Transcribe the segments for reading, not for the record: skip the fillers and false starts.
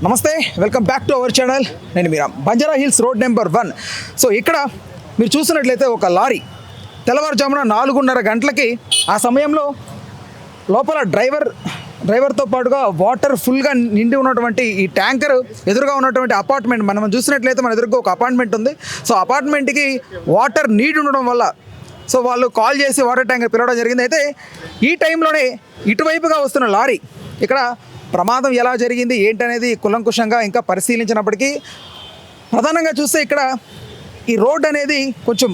నమస్తే, welcome back to our channel. నేను Meera. Banjara Hills road number 1. So ఇక్కడ మీరు చూస్తున్నట్లయితే ఒక లారీ తెల్లవారుజామున 4:30 గంటలకి ఆ సమయంలో లోపల డ్రైవర్తో పాటుగా వాటర్ ఫుల్గా నిండి ఉన్నటువంటి ఈ ట్యాంకర్ ఎదురుగా ఉన్నటువంటి అపార్ట్మెంట్ మనం చూసినట్లయితే మన ఎదురుగా ఒక అపార్ట్మెంట్ ఉంది. సో అపార్ట్మెంట్కి వాటర్ నీడ్ ఉండడం వల్ల సో వాళ్ళు కాల్ చేసి వాటర్ ట్యాంకర్ పిలవడం జరిగింది. అయితే ఈ టైంలోనే ఇటువైపుగా వస్తున్న లారీ ఇక్కడ ప్రమాదం ఎలా జరిగింది ఏంటనేది కులంకుషంగా ఇంకా పరిశీలించినప్పటికీ ప్రధానంగా చూస్తే ఇక్కడ ఈ రోడ్ అనేది కొంచెం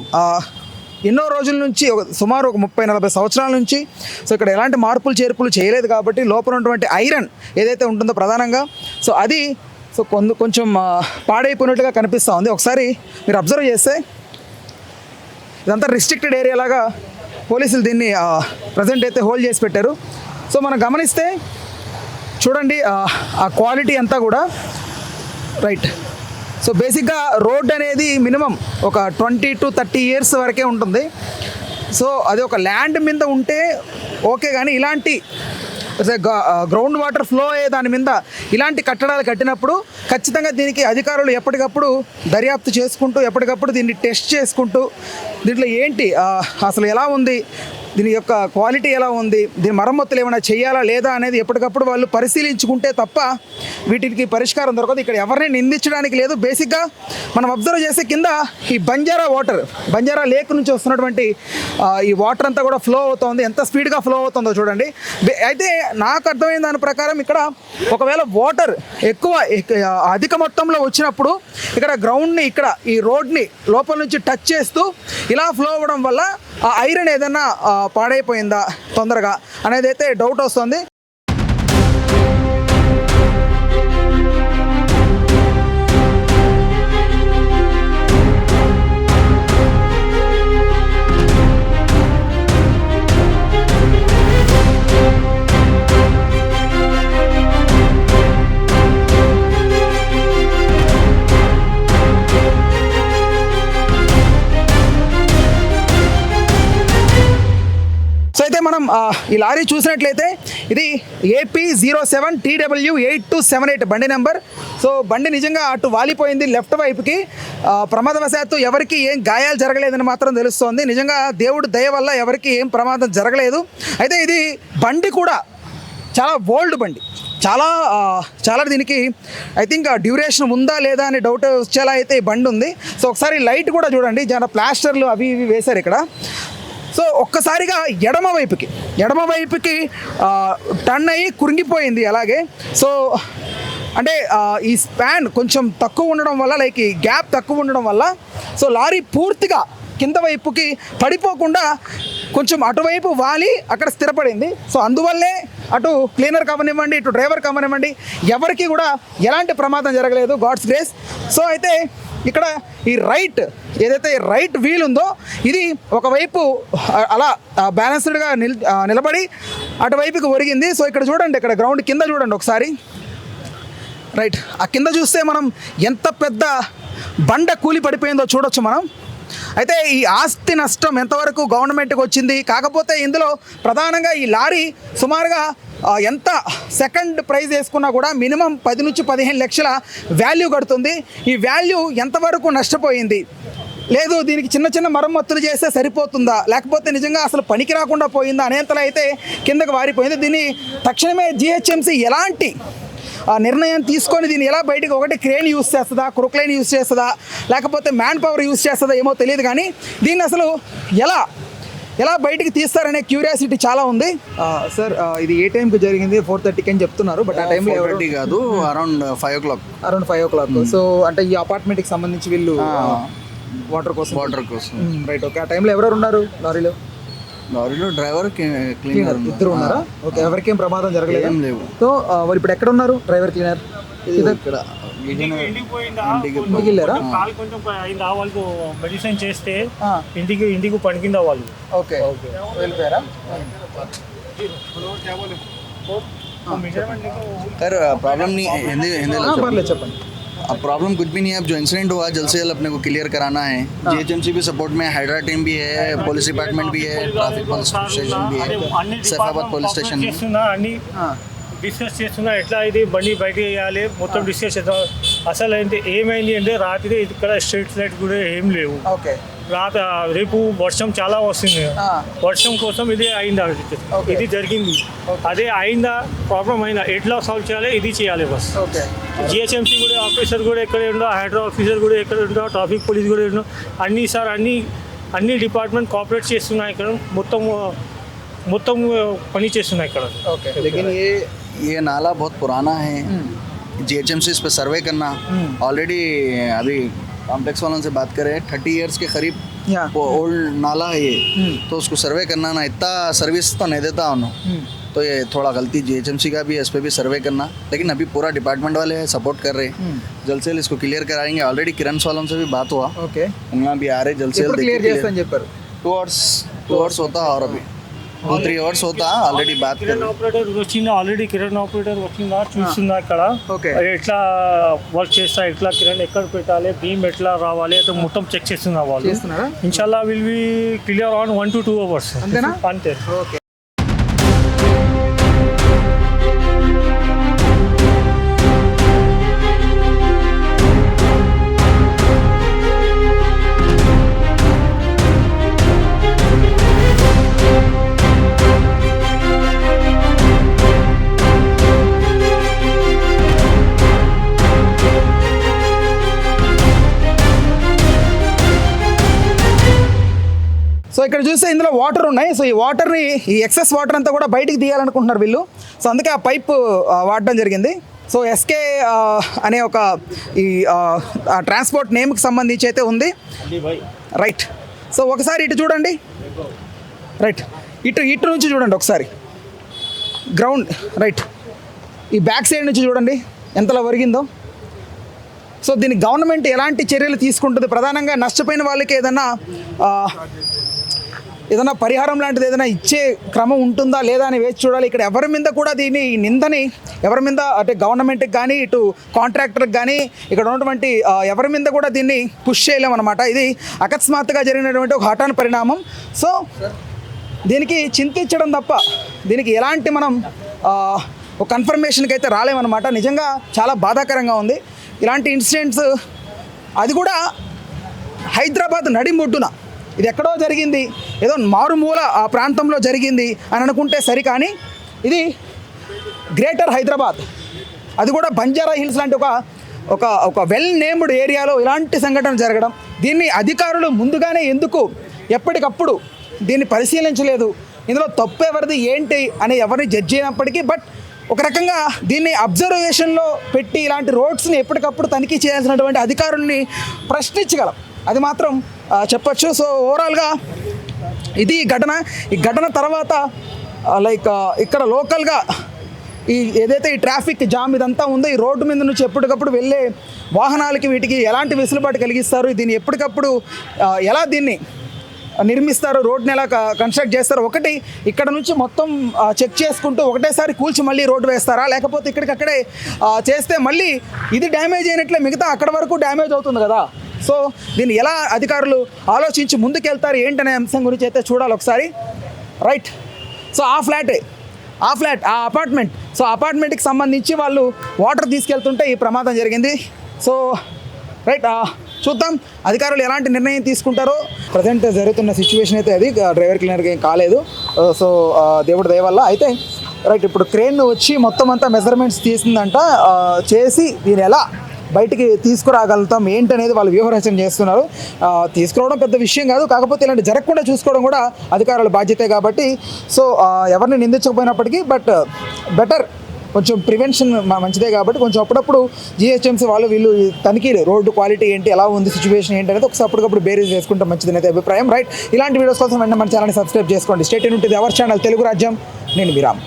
ఎన్నో రోజుల నుంచి సుమారు ఒక 30-40 సంవత్సరాల నుంచి సో ఇక్కడ ఎలాంటి మార్పులు చేర్పులు చేయలేదు కాబట్టి లోపల ఉన్నటువంటి ఐరన్ ఏదైతే ఉంటుందో ప్రధానంగా సో అది సో కొంచెం పాడైపోయినట్టుగా కనిపిస్తూ ఉంది. ఒకసారి మీరు అబ్జర్వ్ చేస్తే ఇదంతా రిస్ట్రిక్టెడ్ ఏరియా లాగా పోలీసులు దీన్ని ప్రజెంట్ అయితే హోల్డ్ చేసి పెట్టారు. సో మనం గమనిస్తే చూడండి ఆ క్వాలిటీ అంతా కూడా రైట్. సో బేసిక్గా రోడ్ అనేది మినిమం ఒక 20 to 30 years వరకే ఉంటుంది. సో అది ఒక ల్యాండ్ మీద ఉంటే ఓకే, కానీ ఇలాంటి గ్రౌండ్ వాటర్ ఫ్లో అయ్యే దాని మీద ఇలాంటి కట్టడాలు కట్టినప్పుడు ఖచ్చితంగా దీనికి అధికారులు ఎప్పటికప్పుడు దర్యాప్తు చేసుకుంటూ ఎప్పటికప్పుడు దీన్ని టెస్ట్ చేసుకుంటూ దీంట్లో ఏంటి అసలు ఎలా ఉంది, దీని యొక్క క్వాలిటీ ఎలా ఉంది, దీని మరమ్మతులు ఏమైనా చేయాలా లేదా అనేది ఎప్పటికప్పుడు వాళ్ళు పరిశీలించుకుంటే తప్ప వీటికి పరిష్కారం దొరకదు. ఇక్కడ ఎవరిని నిందించడానికి లేదు. బేసిక్గా మనం అబ్జర్వ్ చేసే కింద ఈ బంజారా లేక్ నుంచి వస్తున్నటువంటి ఈ వాటర్ అంతా కూడా ఫ్లో అవుతుంది. ఎంత స్పీడ్గా ఫ్లో అవుతుందో చూడండి. అయితే నాకు అర్థమైన దాని ప్రకారం ఇక్కడ ఒకవేళ వాటర్ అధిక మొత్తంలో వచ్చినప్పుడు ఇక్కడ గ్రౌండ్ని ఇక్కడ ఈ రోడ్ని లోపల నుంచి టచ్ చేస్తూ ఇలా ఫ్లో అవ్వడం వల్ల ఆ ఐరన్ ఏదైనా పాడైపోయిందా తొందరగా అనేది అయితే డౌట్ వస్తుంది. అయితే మనం ఈ లారీ చూసినట్లయితే ఇది AP07 TW8278 బండి నెంబర్. సో బండి నిజంగా అటు వాలిపోయింది లెఫ్ట్ వైపుకి. ప్రమాదవశాత్తు ఎవరికి ఏం గాయాలు జరగలేదని మాత్రం తెలుస్తోంది. నిజంగా దేవుడి దయ వల్ల ఎవరికి ఏం ప్రమాదం జరగలేదు. అయితే ఇది బండి కూడా చాలా ఓల్డ్ బండి, చాలా దీనికి ఐ థింక్ డ్యూరేషన్ ఉందా లేదా అని డౌట్ వచ్చేలా అయితే ఈ బండి ఉంది. సో ఒకసారి లైట్ కూడా చూడండి, చాలా ప్లాస్టర్లు అవి ఇవి వేశారు ఇక్కడ. సో ఒక్కసారిగా ఎడమ వైపుకి టర్న్ అయ్యి కురింగిపోయింది. అలాగే సో అంటే ఈ స్పాన్ కొంచెం తక్కువ ఉండడం వల్ల ఈ గ్యాప్ తక్కువ ఉండడం వల్ల సో లారీ పూర్తిగా కింద వైపుకి పడిపోకుండా కొంచెం అటువైపు వాలి అక్కడ స్థిరపడింది. సో అందువల్లే అటు క్లీనర్ కావనివ్వండి, ఇటు డ్రైవర్ కావనివ్వండి, ఎవరికి కూడా ఎలాంటి ప్రమాదం జరగలేదు, గాడ్స్ గ్రేస్. సో అయితే ఇక్కడ ఈ ఏదైతే రైట్ వీల్ ఉందో ఇది ఒకవైపు అలా బ్యాలెన్స్డ్గా నిలబడి అటువైపుకి ఒరిగింది. సో ఇక్కడ చూడండి, ఇక్కడ గ్రౌండ్ కింద చూడండి ఒకసారి రైట్. ఆ కింద చూస్తే మనం ఎంత పెద్ద బండ కూలి పడిపోయిందో చూడొచ్చు మనం. అయితే ఈ ఆస్తి నష్టం ఎంతవరకు గవర్నమెంట్కి వచ్చింది, కాకపోతే ఇందులో ప్రధానంగా ఈ లారీ సుమారుగా ఎంత సెకండ్ ప్రైజ్ వేసుకున్నా కూడా మినిమం 10 నుంచి 15 లక్షల వాల్యూ కడుతుంది. ఈ వాల్యూ ఎంతవరకు నష్టపోయింది, లేదు దీనికి చిన్న మరమ్మతులు చేస్తే సరిపోతుందా, లేకపోతే నిజంగా అసలు పనికి రాకుండా పోయిందా అనేంతలో అయితే కిందకు వారిపోయింది. దీన్ని తక్షణమే GHMC ఎలాంటి నిర్ణయం తీసుకొని దీన్ని ఎలా బయటకు ఒకటి క్రేన్ యూస్ చేస్తుందా, క్రొక్లైన్ యూస్ చేస్తుందా, లేకపోతే మ్యాన్ పవర్ యూస్ చేస్తుందా ఏమో తెలియదు, కానీ దీన్ని అసలు ఎలా బయటికి తీస్తారనే క్యూరియాసిటీ చాలా ఉంది. సార్ ఇది ఏ టైంకి జరిగింది? 4:30 అని చెప్తున్నారు, బట్ ఆ టైంలో కాదు, అరౌండ్ 5 o'clock. సో అంటే ఈ అపార్ట్మెంట్కి సంబంధించి వీళ్ళు వాటర్ కోసం రైట్. ఓకే, ఆ టైంలో ఎవరెవరు ఉన్నారు లారీలో? డ్రైవర్, క్లీనర్ ఇద్దరు ఉన్నారా? ఓకే, ఎవరికేం ప్రమాదం జరగలేదు? ఏం లేవు. సో మరి ఇప్పుడు ఎక్కడ ఉన్నారు డ్రైవర్, క్లీనర్? ఇక్కడ ఇంటికి వెళ్ళారా? కొంచెం వాళ్ళు మెడిసిన్ చేస్తే ఇంటికి పనికిందా వాళ్ళు. ఓకే, వెళ్ళిపోయారా? प्रॉब्लम नहीं हिंदी పర్లేదు చెప్పండి. अब प्रॉब्लम कुछ भी नहीं है. अब जो इंसिडेंट हुआ जल्द से जल्द अपने को क्लियर कराना है. GHMC भी सपोर्ट में, हाइड्रा टीम भी है, पुलिस डिपार्टमेंट भी है, ट्रैफिक पुलिस स्टेशन भी है, सैफाबाद पुलिस स्टेशन డిస్కస్ చేస్తున్నా ఎట్లా ఇది బండి బయటికి వేయాలి మొత్తం డిస్కస్ చేద్దాం. అసలు అయితే ఏమైంది అంటే రాత్రి ఇక్కడ స్ట్రీట్ లైట్ కూడా ఏం లేవు. ఓకే రేపు వర్షం చాలా వస్తుంది. వర్షం కోసం ఇది అయిందా, ఇది జరిగింది. అదే అయిందా, ప్రాబ్లం అయిందా, ఎట్లా సాల్వ్ చేయాలి, ఇది చేయాలి బస్. ఓకే జిహెచ్ఎంసీ కూడా ఆఫీసర్ కూడా ఎక్కడే ఉండో, హైడ్రా ఆఫీసర్ కూడా ఎక్కడ ఉండో, ట్రాఫిక్ పోలీస్ కూడా ఉండో, అన్ని డిపార్ట్మెంట్ కోఆపరేట్ చేస్తున్నాయి ఇక్కడ. మొత్తం పని చేస్తున్నాయి ఇక్కడ. ఓకే लेकिन ये नाला बहुत पुराना है. जीएचएमसी इस पे सर्वे करना ऑलरेडी अभी कॉम्प्लेक्स वालों से बात करें 30 इयर्स के करीब Yeah. वो ओल्ड नाला है ये. तो उसको सर्वे करना ना, इतना सर्विस तो नहीं देता उन्होंने. तो ये थोड़ा गलती जीएचएमसी का भी है, इस पर भी सर्वे करना. लेकिन अभी पूरा डिपार्टमेंट वाले सपोर्ट कर रहे हैं. जल्द से जल्द इसको क्लियर कराएंगे. ऑलरेडी किरण वालों से भी बात हुआ, ఓకే उनका भी आ रहे जल्द से ఎప్పుడు जल्द. క్లియర్ చేస్తా అని చెప్పారు. 2 hours होता और अभी 2-3 hours होता. ऑलरेडी बात कर కిరణ్ ఆపరేటర్ వచ్చిందా, ఆల్రెడీ కిరణ్ ఆపరేటర్ వచ్చిందా చూస్తుందా ఇక్కడ. ఓకే. ఎట్లా వర్క్ చేస్తా, ఎట్లా కిరణ్ ఎక్కడ పెట్టాలి, బీమ్ ఎట్లా రావాలి, అయితే మొత్తం చెక్ చేస్తున్నా వాళ్ళు. చేస్తున్నారా? ఇన్షాల్లా will be clear on 1 to 2 hours. అంతేనా? అంతే. ఓకే సో ఇక్కడ చూస్తే ఇందులో వాటర్ ఉన్నాయి. సో ఈ వాటర్ని, ఈ ఎక్సెస్ వాటర్ అంతా కూడా బయటికి తీయాలనుకుంటున్నారు వీళ్ళు. సో అందుకే ఆ పైప్ వాడడం జరిగింది. సో ఎస్కే అనే ఒక ఈ ట్రాన్స్పోర్ట్ నేమ్కి సంబంధించి అయితే ఉంది. రైట్. సో ఒకసారి ఇటు చూడండి. రైట్, ఇటు నుంచి చూడండి ఒకసారి గ్రౌండ్. రైట్, ఈ బ్యాక్ సైడ్ నుంచి చూడండి ఎంతలా ఒరిగిందో. సో దీనికి గవర్నమెంట్ ఎలాంటి చర్యలు తీసుకుంటుంది, ప్రధానంగా నష్టపోయిన వాళ్ళకి ఏదైనా పరిహారం లాంటిది ఏదైనా ఇచ్చే క్రమం ఉంటుందా లేదా అని వేచి చూడాలి. ఇక్కడ ఎవరి మీద కూడా దీన్ని, ఈ నిందని ఎవరి మీద, అంటే గవర్నమెంట్కి కానీ ఇటు కాంట్రాక్టర్కి కానీ ఇక్కడ ఉన్నటువంటి ఎవరి మీద కూడా దీన్ని పుష్ చేయలేమన్నమాట. ఇది అకస్మాత్తుగా జరిగినటువంటి ఒక హఠాన్ పరిణామం. సో దీనికి చింతించడం తప్ప దీనికి ఎలాంటి మనం ఒక కన్ఫర్మేషన్కి అయితే రాలేమన్నమాట. నిజంగా చాలా బాధాకరంగా ఉంది ఇలాంటి ఇన్సిడెంట్స్. అది కూడా హైదరాబాద్ నడిబొడ్డున, ఇది ఎక్కడో జరిగింది, ఏదో మారుమూల ఆ ప్రాంతంలో జరిగింది అని అనుకుంటే సరి. కానీ ఇది గ్రేటర్ హైదరాబాద్, అది కూడా బంజారా హిల్స్ లాంటి ఒక వెల్ నేమ్డ్ ఏరియాలో ఇలాంటి సంఘటన జరగడం, దీన్ని అధికారులు ముందుగానే ఎందుకు ఎప్పటికప్పుడు దీన్ని పరిశీలించలేదు, ఇందులో తప్పు ఎవరిది ఏంటి అని ఎవరిని జడ్జ్ అయినప్పటికీ, బట్ ఒక రకంగా దీన్ని అబ్జర్వేషన్లో పెట్టి ఇలాంటి రోడ్స్ని ఎప్పటికప్పుడు తనిఖీ చేయాల్సినటువంటి అధికారుల్ని ప్రశ్నించగలం, అది మాత్రం చెప్పచ్చు. సో ఓవరాల్గా ఇది ఈ ఘటన తర్వాత లైక్ ఇక్కడ లోకల్గా ఏదైతే ఈ ట్రాఫిక్ జామ్ ఇదంతా ఉందో, ఈ రోడ్డు మీద నుంచి ఎప్పటికప్పుడు వెళ్ళే వాహనాలకి వీటికి ఎలాంటి వెసులుబాటు కలిగిస్తారు, దీన్ని ఎప్పటికప్పుడు ఎలా దీన్ని నిర్మిస్తారు, రోడ్ని ఎలా కన్స్ట్రక్ట్ చేస్తారు, ఒకటి ఇక్కడ నుంచి మొత్తం చెక్ చేసుకుంటూ ఒకటేసారి కూల్చి మళ్ళీ రోడ్డు వేస్తారా, లేకపోతే ఇక్కడికక్కడే చేస్తే మళ్ళీ ఇది డ్యామేజ్ అయినట్లే మిగతా అక్కడ వరకు డ్యామేజ్ అవుతుంది కదా. సో దీన్ని ఎలా అధికారులు ఆలోచించి ముందుకెళ్తారు ఏంటనే అంశం గురించి అయితే చూడాలి ఒకసారి. రైట్. సో ఆ అపార్ట్మెంట్, సో అపార్ట్మెంట్కి సంబంధించి వాళ్ళు వాటర్ తీసుకెళ్తుంటే ఈ ప్రమాదం జరిగింది. సో రైట్, చూద్దాం అధికారులు ఎలాంటి నిర్ణయం తీసుకుంటారో. ప్రజెంట్ జరుగుతున్న సిచ్యువేషన్ అయితే అది డ్రైవర్ క్లీనర్కి ఏం కాలేదు. సో దేవుడి దయ వల్ల అయితే రైట్. ఇప్పుడు క్రేన్ వచ్చి మొత్తం అంతా మెజర్మెంట్స్ తీసిందంట, చేసి దీన్ని ఎలా బయటికి తీసుకురాగలుగుతాం ఏంటనేది వాళ్ళు వ్యూహరచన చేస్తున్నారు. తీసుకురావడం పెద్ద విషయం కాదు, కాకపోతే ఇలాంటి జరగకుండా చూసుకోవడం కూడా అధికారుల బాధ్యతే కాబట్టి. సో ఎవరిని నిందించకపోయినప్పటికీ బట్ బెటర్, కొంచెం ప్రివెన్షన్ మంచిదే కాబట్టి కొంచెం అప్పుడప్పుడు జిహెచ్ఎంసీ వాళ్ళు వీళ్ళు తనిఖీలు, రోడ్డు క్వాలిటీ ఏంటి, ఎలా ఉంది, సిచ్యువేషన్ ఏంటి అనేది ఒకసారి అప్పటికప్పుడు బేరీజ్ వేసుకుంటే మంచిది అయితే అభిప్రాయం. రైట్, ఇలాంటి వీడియోస్ కోసం వెంటనే మన ఛానల్ని సబ్స్క్రైబ్ చేసుకోండి. Stay tuned to our channel Telugu రాజ్యం. నేను విరామ్.